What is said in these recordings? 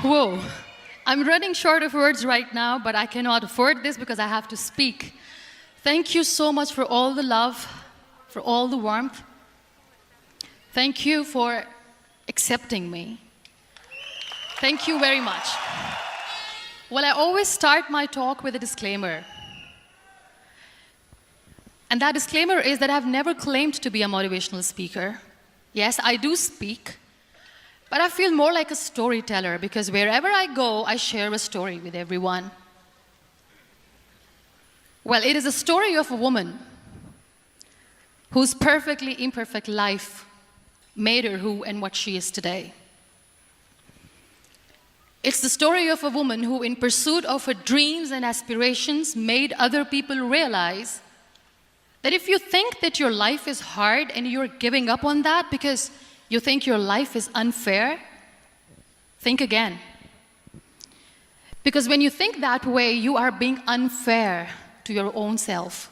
Whoa. I'm running short of words right now, but I cannot afford this because I have to speak. Thank you so much for all the love, for all the warmth. Thank you for accepting me. Thank you very much. Well, I always start my talk with a disclaimer. And that disclaimer is that I've never claimed to be a motivational speaker. Yes, I do speak, but I feel more like a storyteller because wherever I go, I share a story with everyone. Well, it is a story of a woman whose perfectly imperfect life made her who and what she is today. It's the story of a woman who, in pursuit of her dreams and aspirations, made other people realize that if you think that your life is hard and you're giving up on that because you think your life is unfair, think again. Because when you think that way, you are being unfair to your own self.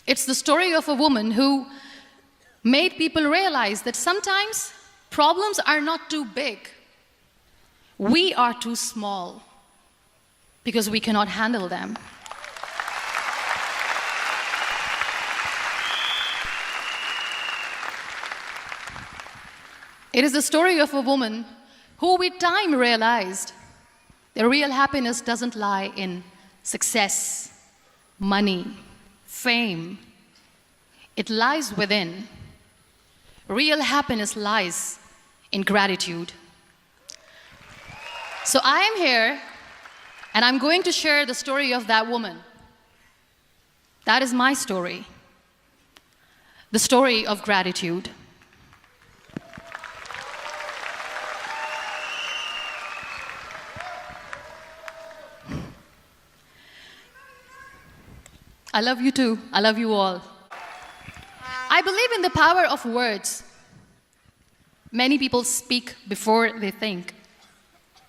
It's the story of a woman who made people realize that sometimes problems are not too big. We are too small because we cannot handle them. It is the story of a woman who with time realized that real happiness doesn't lie in success, money, fame. It lies within. Real happiness lies in gratitude. So I am here, and I'm going to share the story of that woman. That is my story. The story of gratitude. I love you too. I love you all. I believe in the power of words. Many people speak before they think.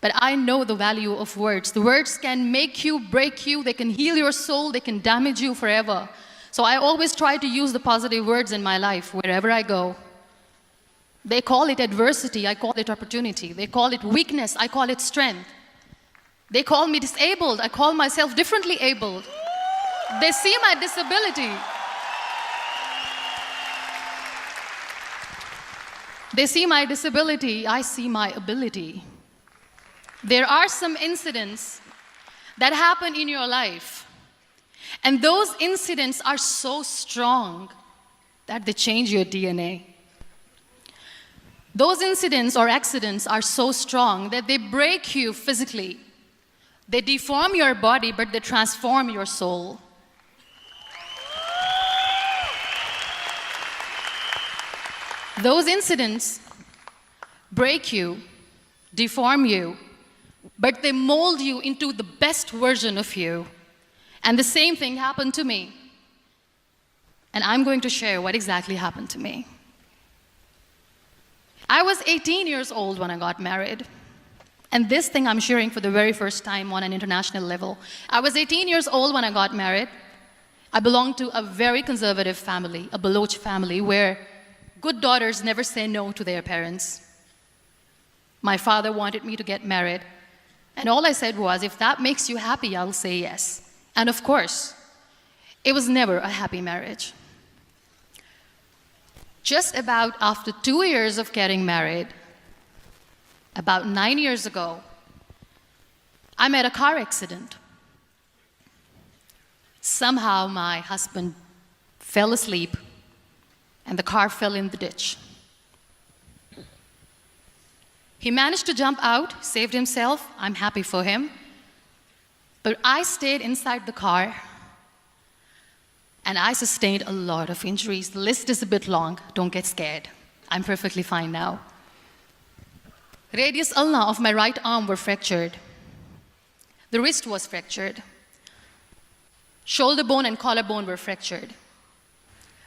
But I know the value of words. The words can make you, break you, they can heal your soul, they can damage you forever. So I always try to use the positive words in my life wherever I go. They call it adversity, I call it opportunity. They call it weakness, I call it strength. They call me disabled, I call myself differently abled. They see my disability. They see my disability, I see my ability. There are some incidents that happen in your life, and those incidents are so strong that they change your DNA. Those incidents or accidents are so strong that they break you physically. They deform your body, but they transform your soul. Those incidents break you, deform you, but they mold you into the best version of you. And the same thing happened to me. And I'm going to share what exactly happened to me. I was 18 years old when I got married. And this thing I'm sharing for the very first time on an international level. I was 18 years old when I got married. I belonged to a very conservative family, a Baloch family, where good daughters never say no to their parents. My father wanted me to get married, and all I said was, if that makes you happy, I'll say yes. And of course, it was never a happy marriage. Just about after 2 years of getting married, about 9 years ago, I met a car accident. Somehow my husband fell asleep and the car fell in the ditch. He managed to jump out, saved himself. I'm happy for him. But I stayed inside the car, and I sustained a lot of injuries. The list is a bit long. Don't get scared. I'm perfectly fine now. Radius ulna of my right arm were fractured. The wrist was fractured. Shoulder bone and collarbone were fractured.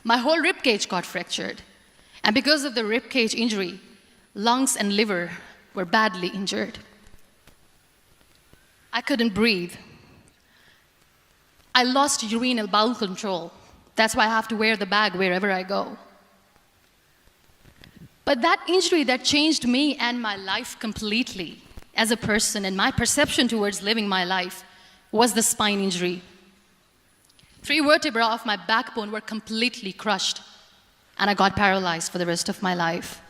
My whole rib cage got fractured. And because of the rib cage injury, lungs and liver were badly injured. I couldn't breathe. I lost urinary bowel control. That's why I have to wear the bag wherever I go. But that injury that changed me and my life completely as a person and my perception towards living my life was the spine injury. 3 vertebrae of my backbone were completely crushed, and I got paralyzed for the rest of my life.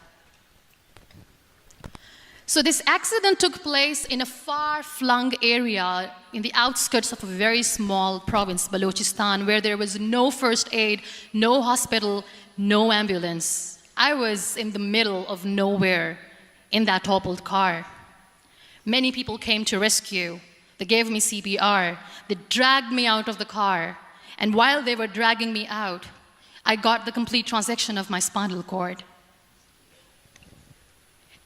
So this accident took place in a far-flung area in the outskirts of a very small province, Balochistan, where there was no first aid, no hospital, no ambulance. I was in the middle of nowhere in that toppled car. Many people came to rescue. They gave me CPR. They dragged me out of the car. And while they were dragging me out, I got the complete transection of my spinal cord.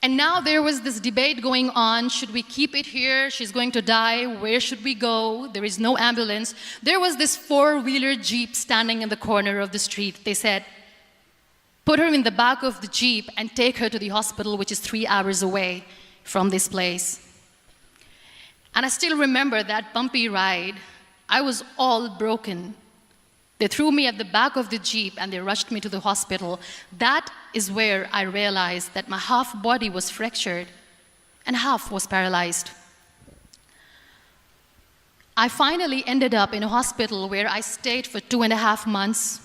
And now there was this debate going on. Should we keep it here? She's going to die. Where should we go? There is no ambulance. There was this 4-wheeler Jeep standing in the corner of the street. They said, put her in the back of the Jeep and take her to the hospital, which is 3 hours away from this place. And I still remember that bumpy ride. I was all broken. They threw me at the back of the Jeep and they rushed me to the hospital. That is where I realized that my half body was fractured and half was paralyzed. I finally ended up in a hospital where I stayed for 2.5 months.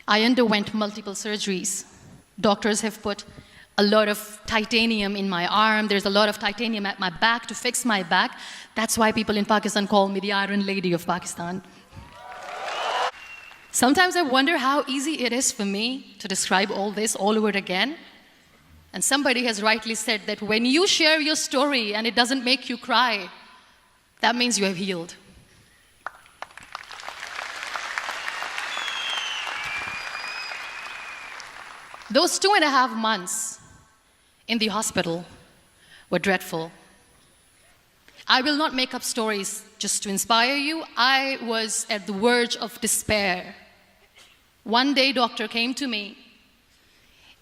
I underwent multiple surgeries. Doctors have put a lot of titanium in my arm. There's a lot of titanium at my back to fix my back. That's why people in Pakistan call me the Iron Lady of Pakistan. Sometimes I wonder how easy it is for me to describe all this all over again. And somebody has rightly said that when you share your story and it doesn't make you cry, that means you have healed. Those 2.5 months in the hospital were dreadful. I will not make up stories just to inspire you. I was at the verge of despair. One day, doctor came to me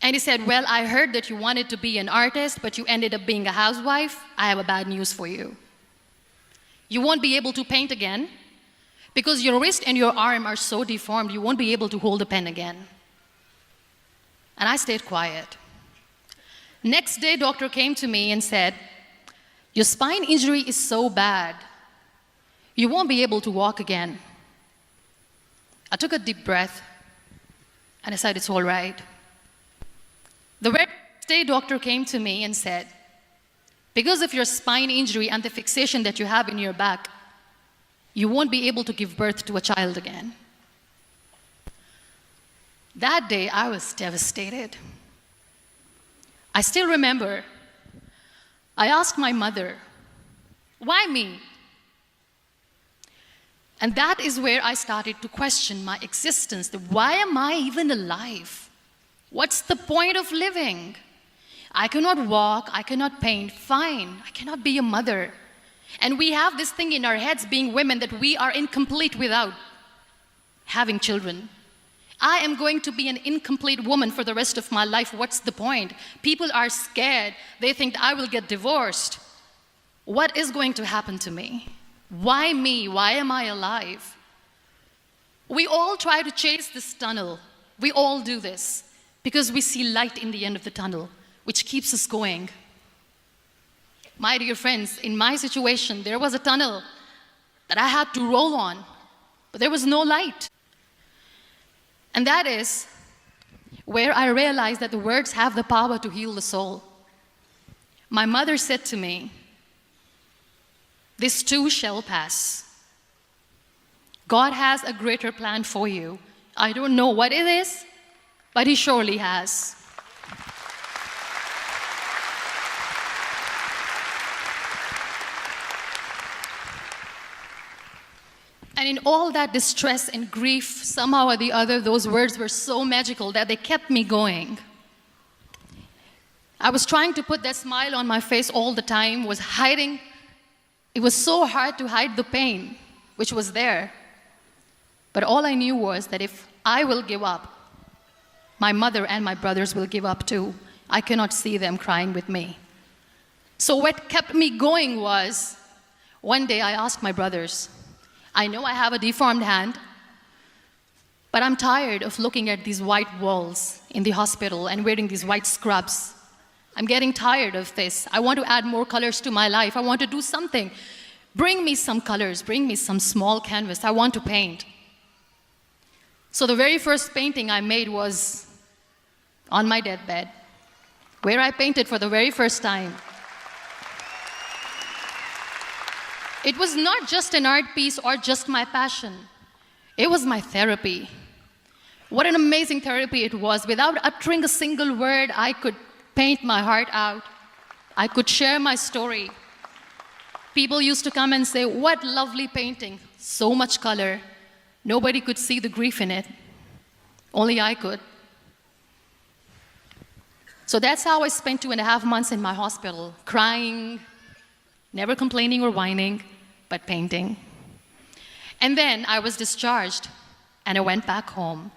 and he said, well, I heard that you wanted to be an artist, but you ended up being a housewife. I have a bad news for you. You won't be able to paint again because your wrist and your arm are so deformed, you won't be able to hold a pen again. And I stayed quiet. Next day, doctor came to me and said, your spine injury is so bad, you won't be able to walk again. I took a deep breath and I said, it's all right. The very next day, doctor came to me and said, because of your spine injury and the fixation that you have in your back, you won't be able to give birth to a child again. That day, I was devastated. I still remember, I asked my mother, why me? And that is where I started to question my existence. Why am I even alive? What's the point of living? I cannot walk, I cannot paint, fine, I cannot be a mother. And we have this thing in our heads, being women, that we are incomplete without having children. I am going to be an incomplete woman for the rest of my life. What's the point? People are scared. They think I will get divorced. What is going to happen to me? Why me? Why am I alive? We all try to chase this tunnel. We all do this because we see light in the end of the tunnel, which keeps us going. My dear friends, in my situation, there was a tunnel that I had to roll on, but there was no light. And that is where I realized that the words have the power to heal the soul. My mother said to me, this too shall pass. God has a greater plan for you. I don't know what it is, but He surely has. And in all that distress and grief, somehow or the other, those words were so magical that they kept me going. I was trying to put that smile on my face all the time, was hiding. It was so hard to hide the pain, which was there. But all I knew was that if I will give up, my mother and my brothers will give up too. I cannot see them crying with me. So what kept me going was, one day I asked my brothers, I know I have a deformed hand, But I'm tired of looking at these white walls in the hospital and wearing these white scrubs. I'm getting tired of this. I want to add more colors to my life. I want to do something. Bring me some colors. Bring me some small canvas. I want to paint. So the very first painting I made was on my deathbed, where I painted for the very first time. It was not just an art piece or just my passion. It was my therapy. What an amazing therapy it was. Without uttering a single word, I could paint my heart out. I could share my story. People used to come and say, "What lovely painting, so much color." Nobody could see the grief in it. Only I could. So that's how I spent 2.5 months in my hospital, crying, never complaining or whining, but painting. And then I was discharged, and I went back home.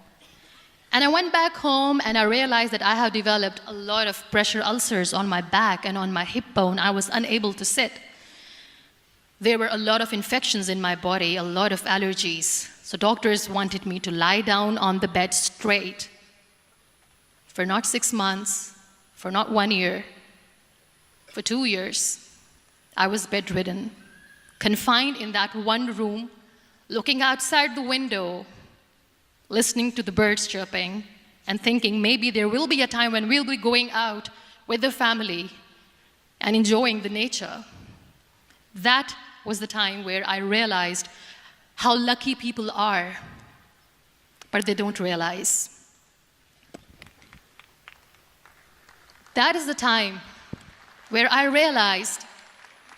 And I went back home, and I realized that I have developed a lot of pressure ulcers on my back and on my hip bone. I was unable to sit. There were a lot of infections in my body, a lot of allergies. So doctors wanted me to lie down on the bed straight for not 6 months, for not 1 year, for 2 years. I was bedridden, confined in that one room, looking outside the window, listening to the birds chirping, and thinking maybe there will be a time when we'll be going out with the family and enjoying the nature. That was the time where I realized how lucky people are, but they don't realize. That is the time where I realized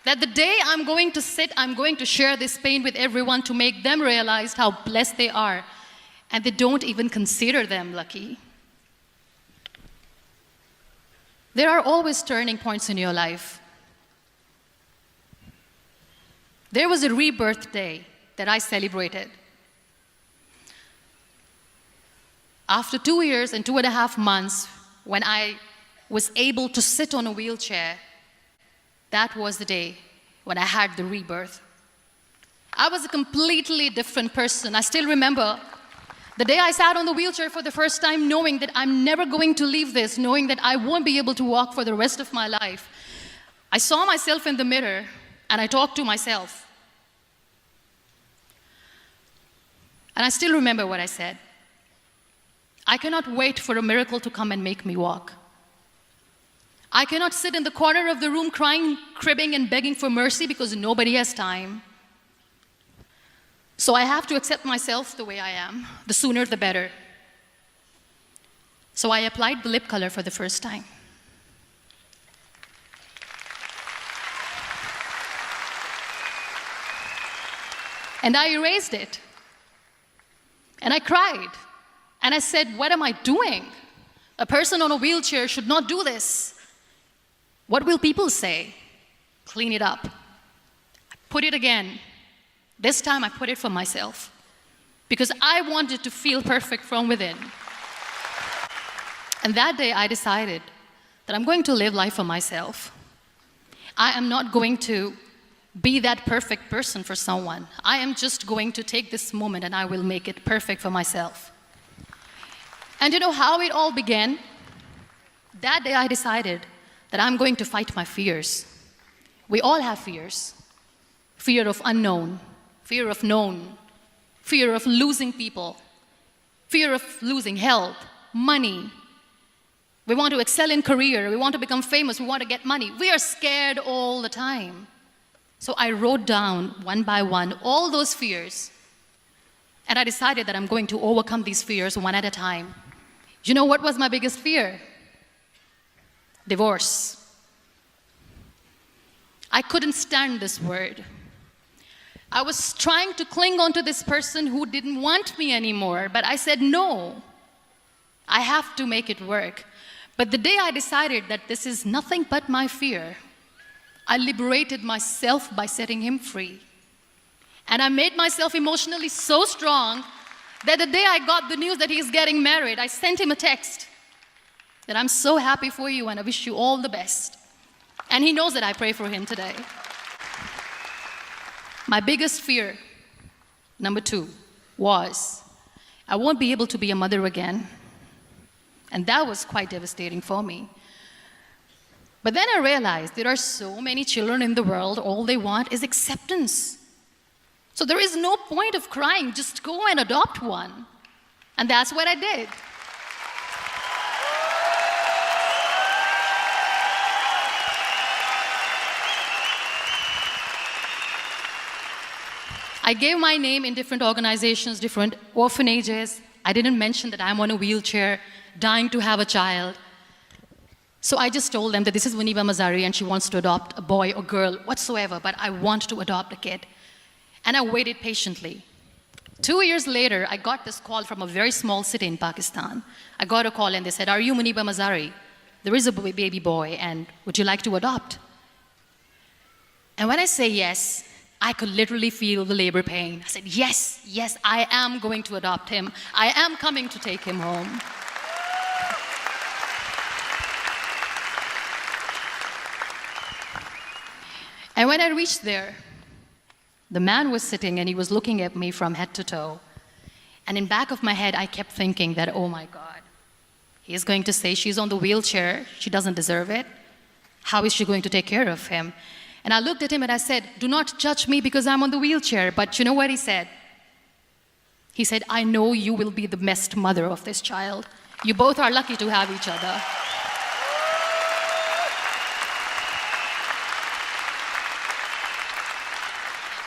that the day I'm going to sit, I'm going to share this pain with everyone to make them realize how blessed they are, and they don't even consider them lucky. There are always turning points in your life. There was a rebirth day that I celebrated. After 2 years and 2.5 months, when I was able to sit on a wheelchair, that was the day when I had the rebirth. I was a completely different person. I still remember the day I sat on the wheelchair for the first time, knowing that I'm never going to leave this, knowing that I won't be able to walk for the rest of my life. I saw myself in the mirror, and I talked to myself. And I still remember what I said. I cannot wait for a miracle to come and make me walk. I cannot sit in the corner of the room crying, cribbing, and begging for mercy because nobody has time. So I have to accept myself the way I am. The sooner, the better. So I applied the lip color for the first time. And I erased it. And I cried. And I said, what am I doing? A person on a wheelchair should not do this. What will people say? Clean it up. I put it again. This time I put it for myself. Because I wanted to feel perfect from within. And that day I decided that I'm going to live life for myself. I am not going to be that perfect person for someone. I am just going to take this moment and I will make it perfect for myself. And you know how it all began? That day I decided that I'm going to fight my fears. We all have fears. Fear of unknown, fear of known, fear of losing people, fear of losing health, money. We want to excel in career, we want to become famous, we want to get money. We are scared all the time. So I wrote down one by one all those fears. And I decided that I'm going to overcome these fears one at a time. You know what was my biggest fear? Divorce. I couldn't stand this word. I was trying to cling on to this person who didn't want me anymore, but I said no. I have to make it work. But the day I decided that this is nothing but my fear, I liberated myself by setting him free. And I made myself emotionally so strong that the day I got the news that he's getting married, I sent him a text that I'm so happy for you and I wish you all the best. And he knows that I pray for him today. My biggest fear, number 2, was I won't be able to be a mother again. And that was quite devastating for me. But then I realized there are so many children in the world, all they want is acceptance. So there is no point of crying, just go and adopt one. And that's what I did. I gave my name in different organizations, different orphanages. I didn't mention that I'm on a wheelchair, dying to have a child. So I just told them that this is Muniba Mazari and she wants to adopt a boy or girl, whatsoever, but I want to adopt a kid. And I waited patiently. 2 years later, I got this call from a very small city in Pakistan. I got a call and they said, "Are you Muniba Mazari? There is a baby boy and would you like to adopt?" And when I say yes, I could literally feel the labor pain. I said, yes, yes, I am going to adopt him. I am coming to take him home. And when I reached there, the man was sitting and he was looking at me from head to toe. And in back of my head, I kept thinking that, oh my God, he is going to say she's on the wheelchair, she doesn't deserve it. How is she going to take care of him? And I looked at him and I said, "Do not judge me because I'm on the wheelchair." But you know what he said? He said, "I know you will be the best mother of this child. You both are lucky to have each other."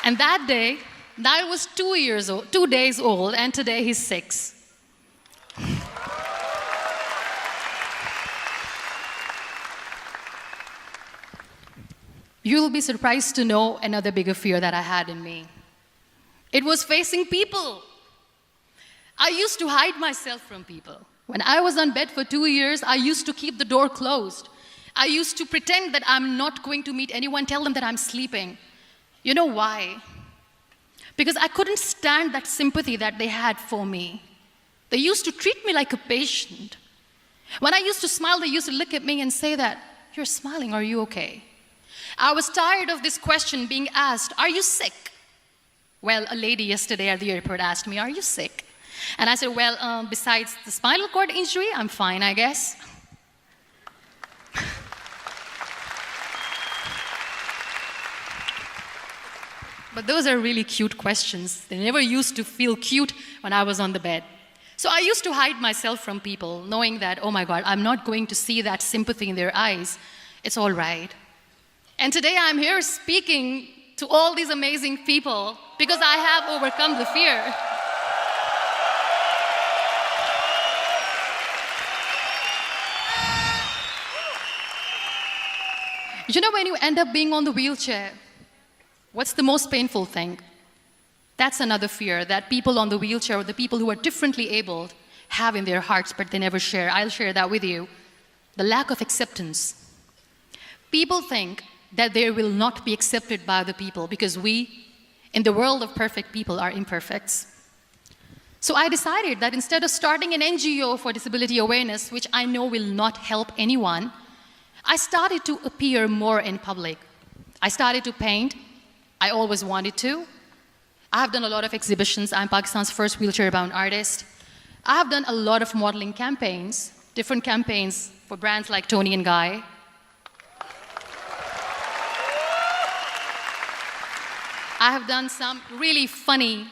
And that day, that was 2 days old, and today he's 6. You'll be surprised to know another bigger fear that I had in me. It was facing people. I used to hide myself from people. When I was on bed for 2 years, I used to keep the door closed. I used to pretend that I'm not going to meet anyone, tell them that I'm sleeping. You know why? Because I couldn't stand that sympathy that they had for me. They used to treat me like a patient. When I used to smile, they used to look at me and say that, "You're smiling, are you okay?" I was tired of this question being asked, "Are you sick?" Well, a lady yesterday at the airport asked me, "Are you sick?" And I said, "Well, besides the spinal cord injury, I'm fine, I guess." But those are really cute questions. They never used to feel cute when I was on the bed. So I used to hide myself from people, knowing that, oh my God, I'm not going to see that sympathy in their eyes. It's all right. And today I'm here speaking to all these amazing people because I have overcome the fear. You know, when you end up being on the wheelchair, what's the most painful thing? That's another fear that people on the wheelchair or the people who are differently abled have in their hearts, but they never share. I'll share that with you. The lack of acceptance. People think that they will not be accepted by the people because we, in the world of perfect people, are imperfects. So I decided that instead of starting an NGO for disability awareness, which I know will not help anyone, I started to appear more in public. I started to paint. I always wanted to. I have done a lot of exhibitions. I'm Pakistan's first wheelchair-bound artist. I have done a lot of modeling campaigns, different campaigns for brands like Tony and Guy. I have done some really funny,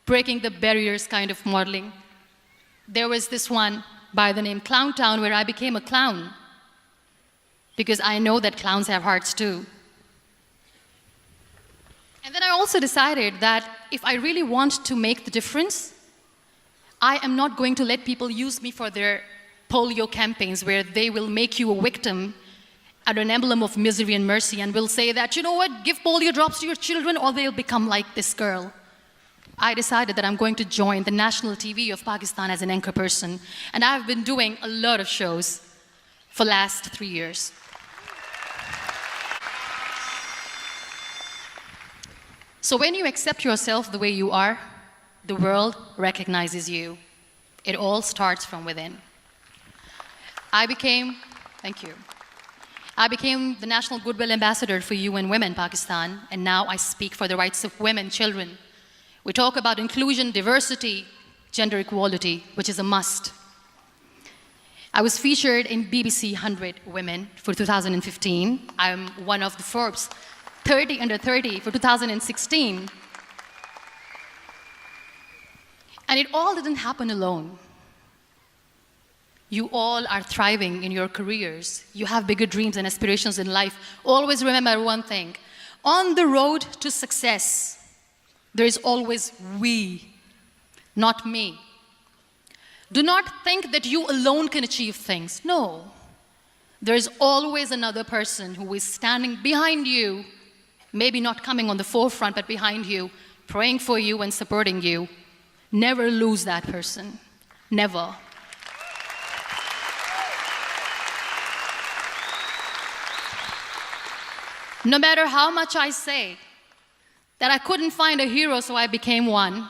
breaking the barriers kind of modeling. There was this one by the name Clown Town where I became a clown because I know that clowns have hearts too. And then I also decided that if I really want to make the difference, I am not going to let people use me for their polio campaigns where they will make you a victim and an emblem of misery and mercy and will say that, you know what, give polio drops to your children or they'll become like this girl. I decided that I'm going to join the national TV of Pakistan as an anchor person. And I've been doing a lot of shows for the last 3 years. So when you accept yourself the way you are, the world recognizes you. It all starts from within. Thank you. I became the National Goodwill Ambassador for UN Women Pakistan, and now I speak for the rights of women, children. We talk about inclusion, diversity, gender equality, which is a must. I was featured in BBC 100 Women for 2015. I'm one of the Forbes 30 under 30 for 2016. And it all didn't happen alone. You all are thriving in your careers. You have bigger dreams and aspirations in life. Always remember one thing. On the road to success, there is always we, not me. Do not think that you alone can achieve things. No. There is always another person who is standing behind you, maybe not coming on the forefront, but behind you, praying for you and supporting you. Never lose that person. Never. No matter how much I say that I couldn't find a hero, so I became one,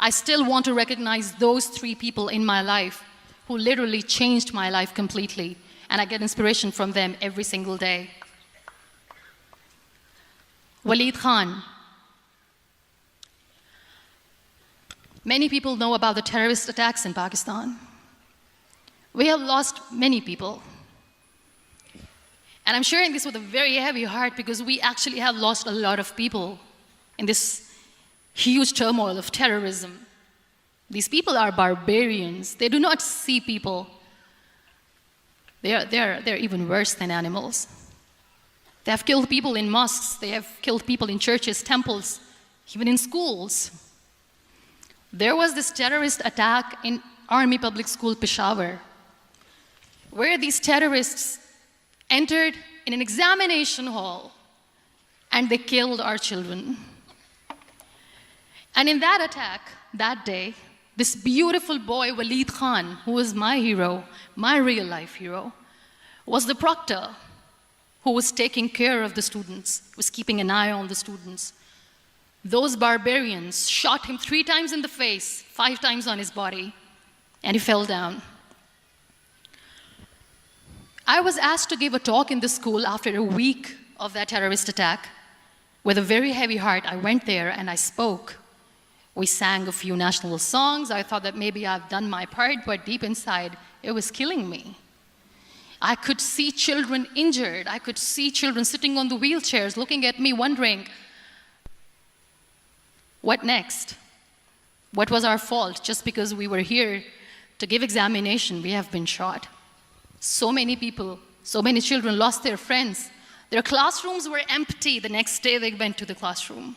I still want to recognize those 3 people in my life who literally changed my life completely, and I get inspiration from them every single day. Waleed Khan. Many people know about the terrorist attacks in Pakistan. We have lost many people. And I'm sharing this with a very heavy heart because we actually have lost a lot of people in this huge turmoil of terrorism. These people are barbarians. They do not see people. They're even worse than animals. They have killed people in mosques. They have killed people in churches, temples, even in schools. There was this terrorist attack in Army Public School, Peshawar, where these terrorists entered in an examination hall and they killed our children. And in that attack, that day, this beautiful boy, Waleed Khan, who was my hero, my real life hero, was the proctor who was taking care of the students, was keeping an eye on the students. Those barbarians shot him 3 times in the face, 5 times on his body, and he fell down. I was asked to give a talk in the school after a week of that terrorist attack. With a very heavy heart, I went there and I spoke. We sang a few national songs. I thought that maybe I've done my part, but deep inside, it was killing me. I could see children injured. I could see children sitting on the wheelchairs looking at me wondering, what next? What was our fault? Just because we were here to give examination, we have been shot. So many people, so many children lost their friends. Their classrooms were empty. The next day they went to the classroom.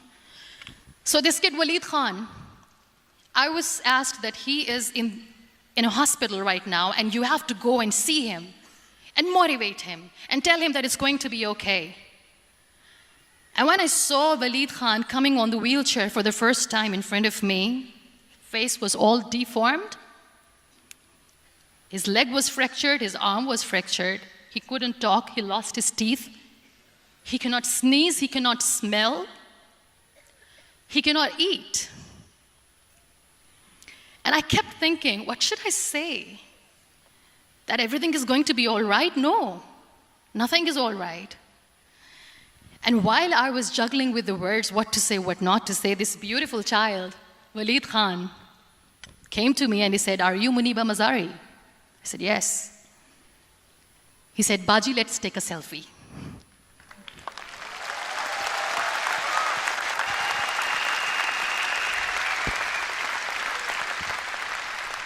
So this kid, Waleed Khan, I was asked that he is in a hospital right now, and you have to go and see him and motivate him and tell him that it's going to be okay. And when I saw Waleed Khan coming on the wheelchair for the first time in front of me, face was all deformed. His leg was fractured, his arm was fractured. He couldn't talk, he lost his teeth. He cannot sneeze, he cannot smell. He cannot eat. And I kept thinking, what should I say? That everything is going to be all right? No, nothing is all right. And while I was juggling with the words, what to say, what not to say, this beautiful child, Waleed Khan, came to me and he said, "Are you Muniba Mazari?" I said, "Yes." He said, "Baji, let's take a selfie."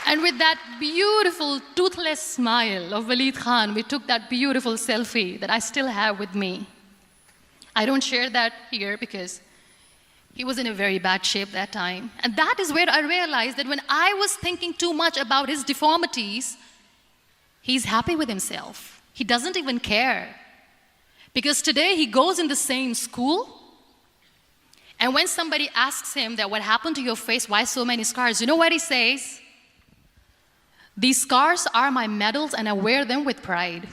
And with that beautiful, toothless smile of Waleed Khan, we took that beautiful selfie that I still have with me. I don't share that here because he was in a very bad shape that time. And that is where I realized that when I was thinking too much about his deformities, he's happy with himself. He doesn't even care. Because today he goes in the same school, and when somebody asks him that what happened to your face, why so many scars, you know what he says? "These scars are my medals and I wear them with pride."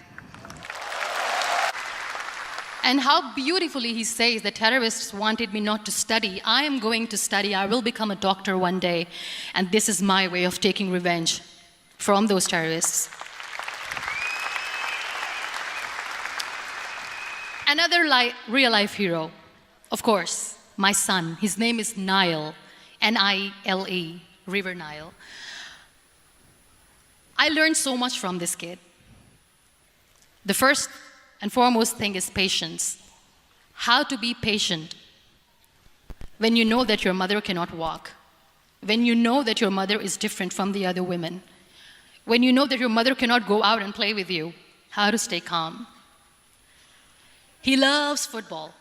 And how beautifully he says, "The terrorists wanted me not to study. I am going to study. I will become a doctor one day. And this is my way of taking revenge from those terrorists." Another real-life hero, of course, my son. His name is Nile, Nile. River Nile. I learned so much from this kid. The first and foremost thing is patience. How to be patient when you know that your mother cannot walk, when you know that your mother is different from the other women, when you know that your mother cannot go out and play with you, how to stay calm. He loves football.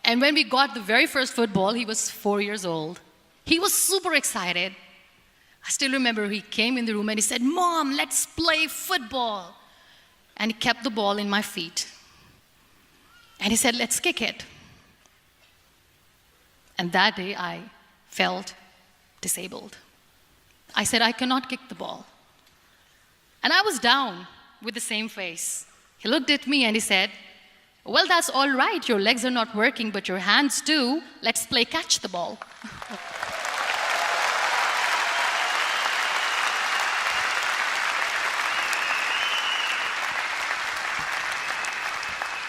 And when we got the very first football, he was 4 years old. He was super excited. I still remember he came in the room and he said, "Mom, let's play football." And he kept the ball in my feet. And he said, "Let's kick it." And that day I felt disabled. I said, "I cannot kick the ball." And I was down with the same face. He looked at me and he said, "Well, that's all right. Your legs are not working, but your hands do. Let's play catch the ball."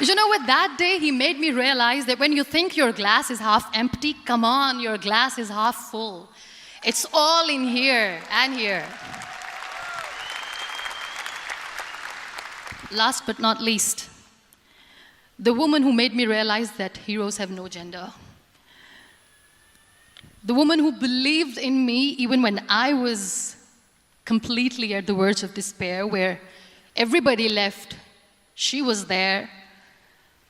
You know what? That day he made me realize that when you think your glass is half empty, come on, your glass is half full. It's all in here and here. Last but not least, the woman who made me realize that heroes have no gender. The woman who believed in me even when I was completely at the verge of despair, where everybody left, she was there.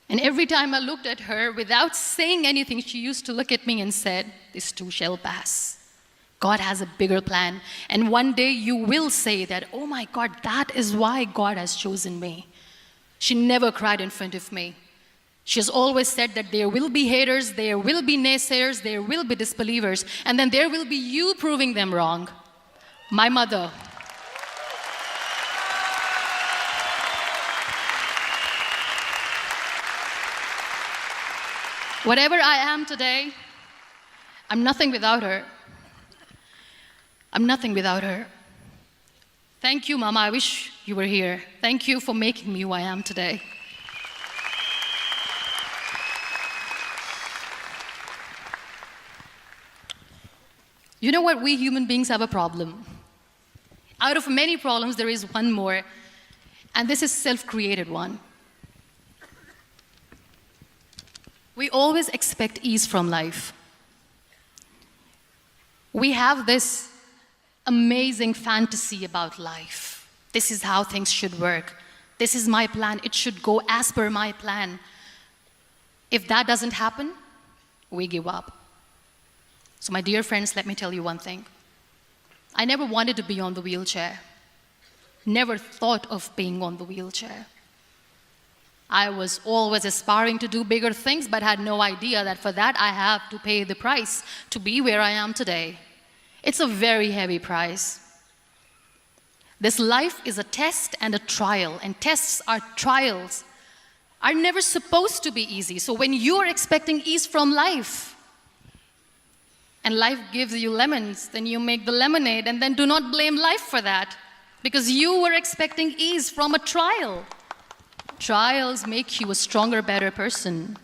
And every time I looked at her, without saying anything, she used to look at me and said, "This too shall pass. God has a bigger plan. And one day you will say that, oh my God, that is why God has chosen me." She never cried in front of me. She has always said that there will be haters, there will be naysayers, there will be disbelievers, and then there will be you proving them wrong. My mother. Whatever I am today, I'm nothing without her. I'm nothing without her. Thank you, Mama. I wish you were here. Thank you for making me who I am today. You know what? We human beings have a problem. Out of many problems, there is one more, and this is a self-created one. We always expect ease from life. We have this amazing fantasy about life. This is how things should work. This is my plan. It should go as per my plan. If that doesn't happen, we give up. So my dear friends, let me tell you one thing. I never wanted to be on the wheelchair. Never thought of being on the wheelchair. I was always aspiring to do bigger things, but had no idea that for that I have to pay the price to be where I am today. It's a very heavy price. This life is a test and a trial, and tests or trials are never supposed to be easy. So when you're expecting ease from life, and life gives you lemons, then you make the lemonade, and then do not blame life for that, because you were expecting ease from a trial. Trials make you a stronger, better person.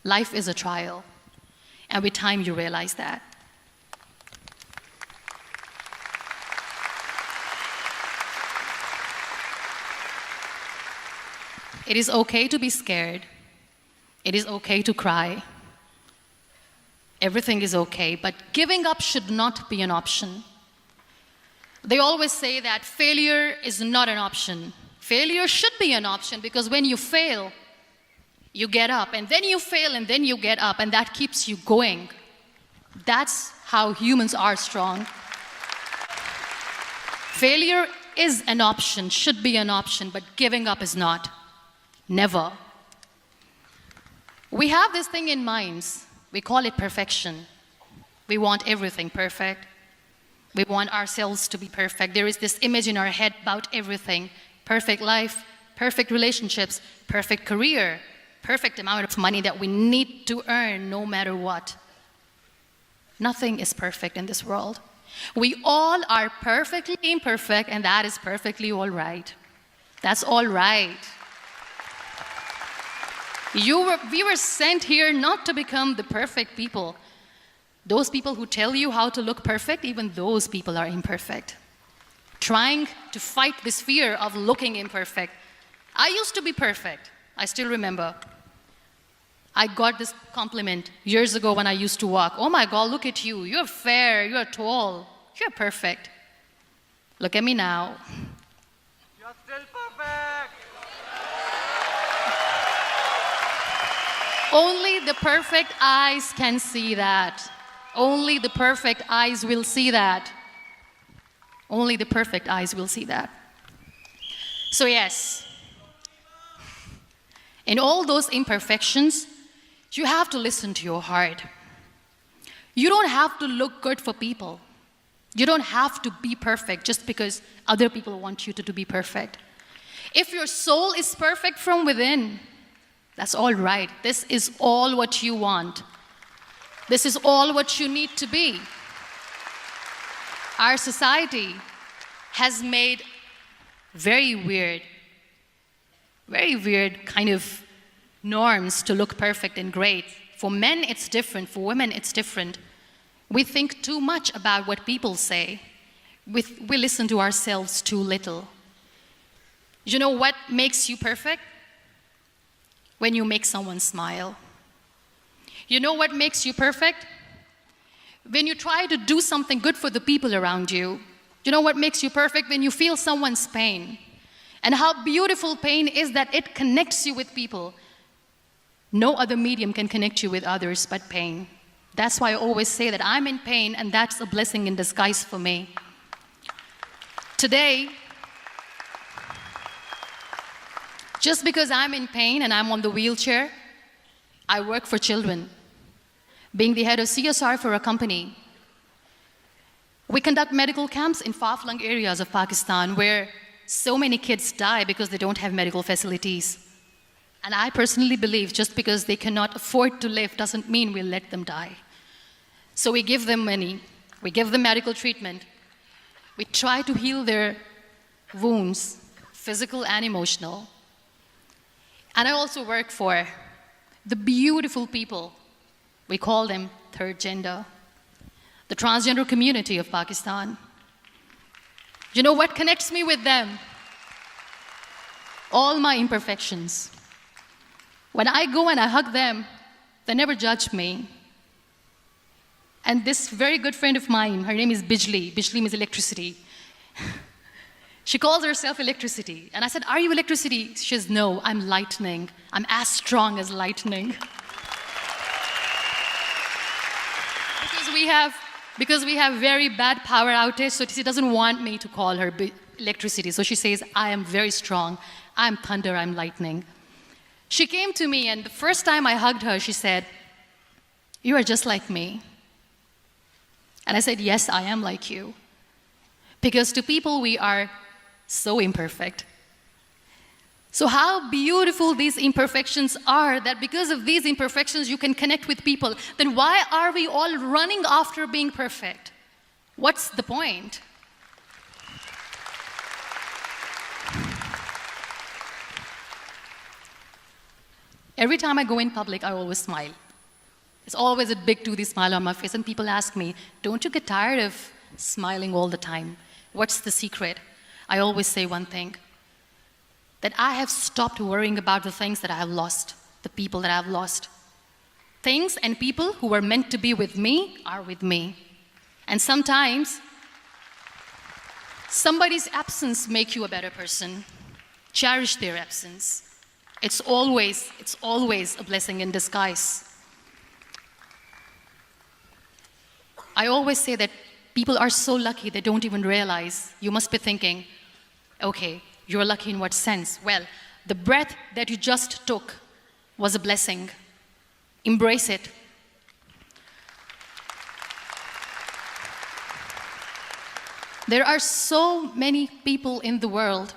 Life is a trial, and with time you realize that. It is okay to be scared. It is okay to cry. Everything is okay, but giving up should not be an option. They always say that failure is not an option. Failure should be an option, because when you fail, you get up, and then you fail, and then you get up, and that keeps you going. That's how humans are strong. Failure is an option, should be an option, but giving up is not. Never. We have this thing in minds. We call it perfection. We want everything perfect. We want ourselves to be perfect. There is this image in our head about everything. Perfect life, perfect relationships, perfect career, perfect amount of money that we need to earn no matter what. Nothing is perfect in this world. We all are perfectly imperfect, and that is perfectly all right. That's all right. We were sent here not to become the perfect people, Those people who tell you how to look perfect, even those people are imperfect. Trying to fight this fear of looking imperfect. I used to be perfect. I still remember. I got this compliment years ago when I used to walk. Oh my God, look at you. You're fair, you're tall, you're perfect. Look at me now. You're still perfect. Only the perfect eyes can see that. Only the perfect eyes will see that. Only the perfect eyes will see that. So yes, in all those imperfections, you have to listen to your heart. You don't have to look good for people. You don't have to be perfect just because other people want you to be perfect. If your soul is perfect from within, that's all right. This is all what you want. This is all what you need to be. Our society has made very weird kind of norms to look perfect and great. For men, it's different. For women, it's different. We think too much about what people say. We listen to ourselves too little. You know what makes you perfect? When you make someone smile. You know what makes you perfect? When you try to do something good for the people around you. You know what makes you perfect? When you feel someone's pain. And how beautiful pain is that it connects you with people. No other medium can connect you with others but pain. That's why I always say that I'm in pain, and that's a blessing in disguise for me. Today, just because I'm in pain and I'm on the wheelchair, I work for children. Being the head of CSR for a company, we conduct medical camps in far-flung areas of Pakistan where so many kids die because they don't have medical facilities. And I personally believe just because they cannot afford to live doesn't mean we'll let them die. So we give them money, we give them medical treatment, we try to heal their wounds, physical and emotional. And I also work for the beautiful people, we call them third gender, the transgender community of Pakistan. You know what connects me with them? All my imperfections. When I go and I hug them, they never judge me. And this very good friend of mine, her name is Bijli. Bijli means electricity. She calls herself electricity. And I said, are you electricity? She says, no, I'm lightning. I'm as strong as lightning. Because we have very bad power outage, so she doesn't want me to call her electricity. So she says, I am very strong. I'm thunder, I'm lightning. She came to me, and the first time I hugged her, she said, you are just like me. And I said, yes, I am like you. Because to people, we are so imperfect. So how beautiful these imperfections are, that because of these imperfections, you can connect with people. Then why are we all running after being perfect? What's the point? Every time I go in public, I always smile. It's always a big toothy smile on my face, and people ask me, don't you get tired of smiling all the time? What's the secret? I always say one thing, that I have stopped worrying about the things that I have lost, the people that I have lost. Things and people who were meant to be with me are with me. And sometimes, somebody's absence makes you a better person. Cherish their absence. It's always a blessing in disguise. I always say that people are so lucky they don't even realize. You must be thinking, okay, you're lucky in what sense? Well, the breath that you just took was a blessing. Embrace it. There are so many people in the world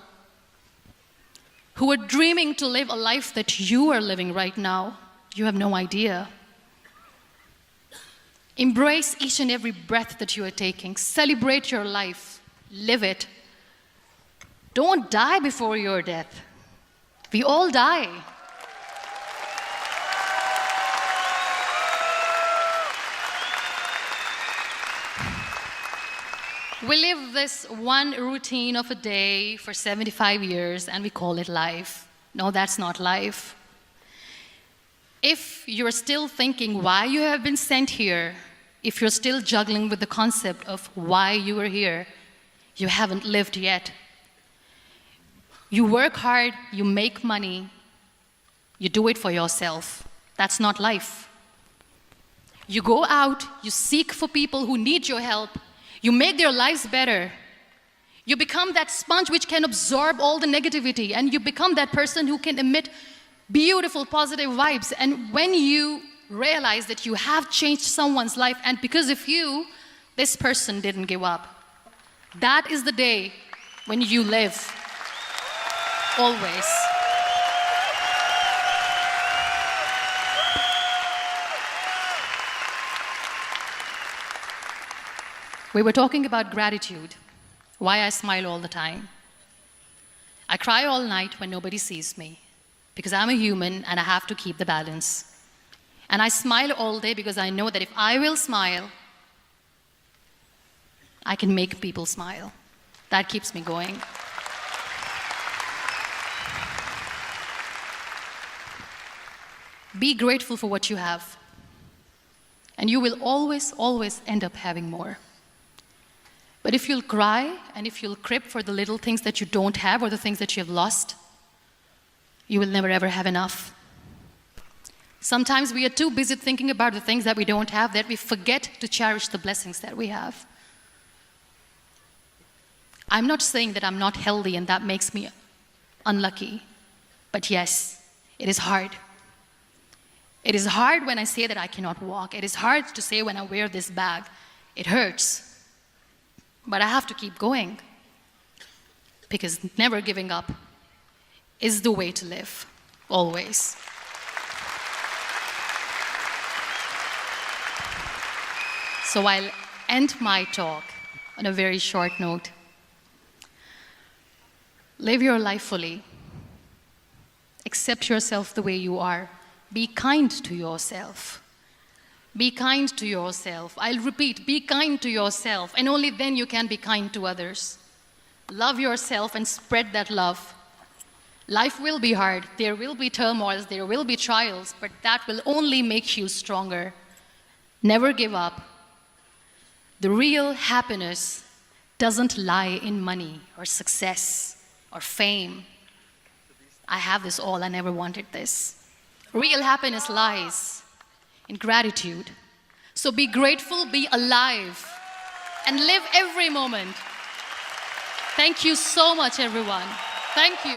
who are dreaming to live a life that you are living right now. You have no idea. Embrace each and every breath that you are taking. Celebrate your life. Live it. Don't die before your death. We all die. We live this one routine of a day for 75 years and we call it life. No, that's not life. If you're still thinking why you have been sent here, if you're still juggling with the concept of why you are here, you haven't lived yet. You work hard, you make money, you do it for yourself. That's not life. You go out, you seek for people who need your help, you make their lives better. You become that sponge which can absorb all the negativity, and you become that person who can emit beautiful, positive vibes. And when you realize that you have changed someone's life, and because of you, this person didn't give up, that is the day when you live. Always. We were talking about gratitude, why I smile all the time. I cry all night when nobody sees me, because I'm a human and I have to keep the balance. And I smile all day because I know that if I will smile, I can make people smile. That keeps me going. Be grateful for what you have, and you will always, always end up having more. But if you'll cry and if you'll crib for the little things that you don't have or the things that you have lost, you will never ever have enough. Sometimes we are too busy thinking about the things that we don't have that we forget to cherish the blessings that we have. I'm not saying that I'm not healthy and that makes me unlucky, but yes, it is hard. It is hard when I say that I cannot walk. It is hard to say when I wear this bag. It hurts. But I have to keep going, because never giving up is the way to live, always. So I'll end my talk on a very short note. Live your life fully. Accept yourself the way you are. Be kind to yourself. Be kind to yourself. I'll repeat, be kind to yourself, and only then you can be kind to others. Love yourself and spread that love. Life will be hard. There will be turmoils, there will be trials, but that will only make you stronger. Never give up. The real happiness doesn't lie in money or success or fame. I have this all, I never wanted this. Real happiness lies in gratitude. So be grateful, be alive, and live every moment. Thank you so much, everyone. Thank you.